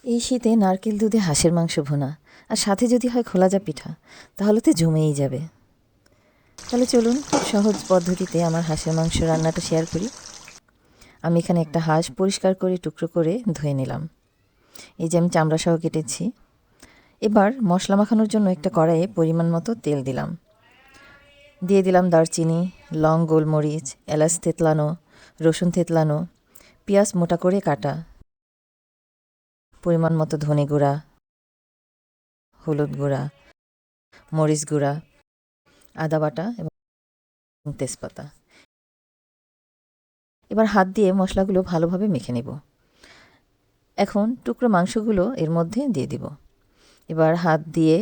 এই শীতে নারকেল দুধে হাঁসের মাংস ভুনা আর সাথে যদি হয় খোলাজা পিঠা, তাহলে তো জমেই যাবে। তাহলে চলুন খুব সহজ পদ্ধতিতে আমার হাঁসের মাংস রান্নাটা শেয়ার করি। আমি এখানে একটা হাঁস পরিষ্কার করে টুকরো করে ধুয়ে নিলাম। এই যে আমি চামড়া সহ কেটেছি। এবার মশলা মাখানোর জন্য একটা কড়াইয়ে পরিমাণ মতো তেল দিলাম। দিয়ে দিলাম দারচিনি, লং, গোলমরিচ, এলাচ থেতলানো, রসুন থেতলানো, পেঁয়াজ মোটা করে কাটা, পরিমাণ মতো ধনে গুঁড়া, হলুদ গুঁড়া, মরিচ গুঁড়া, আদা বাটা এবং তেজপাতা। এবার হাত দিয়ে মশলাগুলো ভালোভাবে মেখে নেব। এখন টুকরো মাংসগুলো এর মধ্যে দিয়ে দিব। এবার হাত দিয়ে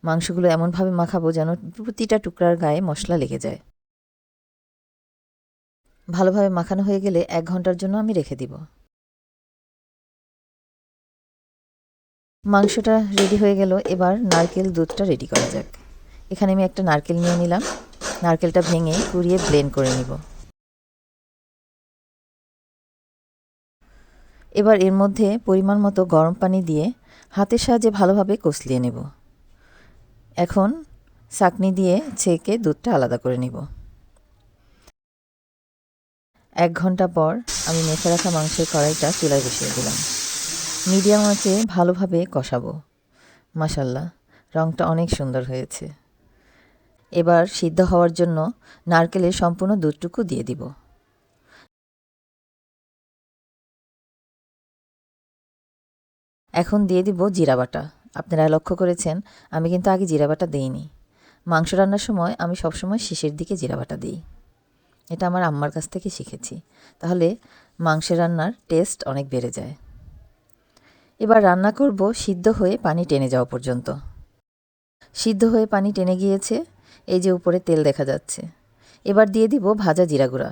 মাংসগুলো এমনভাবে মাখাবো যেন প্রতিটা টুকরার গায়ে মশলা লেগে যায়। ভালোভাবে মাখানো হয়ে গেলে 1 ঘন্টার জন্য আমি রেখে দিব। মাংসটা রেডি হয়ে গেল। এবার নারকেল দুধটা রেডি করা যাক। এখানে আমি একটা নারকেল নিয়ে নিলাম। নারকেলটা ভেঙে কুড়িয়ে ব্লেন্ড করে নিব। এবার এর মধ্যে পরিমাণ মতো গরম পানি দিয়ে হাতের সাহায্যে ভালোভাবে কষলিয়ে নেব। এখন ছাঁকনি দিয়ে ছেঁকে দুধটা আলাদা করে নিব। 1 ঘন্টা পর আমি মেখে রাখা মাংসের কড়াইটা চুলায় বসিয়ে দিলাম। মিডিয়াম আঁচে ভালোভাবে কষাবো। মাশাল্লাহ, রঙটা অনেক সুন্দর হয়েছে। এবার সিদ্ধ হওয়ার জন্য নারকেলের সম্পূর্ণ দুধটুকু দিয়ে দিব। এখন দিয়ে দিব জিরা বাটা। আপনারা লক্ষ্য করেছেন আমি কিন্তু আগে জিরা বাটা দেইনি। মাংস রান্নার সময় আমি সবসময় শেষের দিকে জিরা বাটা দিই। এটা আমার আম্মার কাছ থেকে শিখেছি। তাহলে মাংসের রান্নার টেস্ট অনেক বেড়ে যায়। এবার রান্না করব সিদ্ধ হয়ে পানি টেনে যাওয়া পর্যন্ত। সিদ্ধ হয়ে পানি টেনে গিয়েছে। এই যে উপরে তেল দেখা যাচ্ছে। এবার দিয়ে দিব ভাজা জিরা গুঁড়া।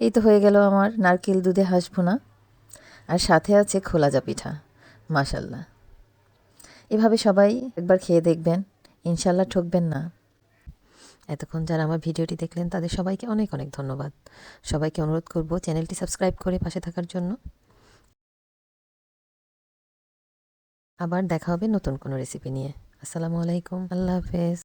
এই তো হয়ে গেল আমার নারকেল দুধে হাঁস ভুনা, আর সাথে আছে খোলাজা পিঠা। মাশাল্লাহ, এভাবে সবাই একবার খেয়ে দেখবেন, ইনশাল্লাহ ঠকবেন না। এতক্ষণ যারা আমার ভিডিওটি দেখলেন তাদের সবাইকে অনেক অনেক ধন্যবাদ। সবাইকে অনুরোধ করব চ্যানেলটি সাবস্ক্রাইব করে পাশে থাকার জন্য। আবার দেখা হবে নতুন কোনো রেসিপি নিয়ে। আসসালামু আলাইকুম, আল্লাহ হাফেজ।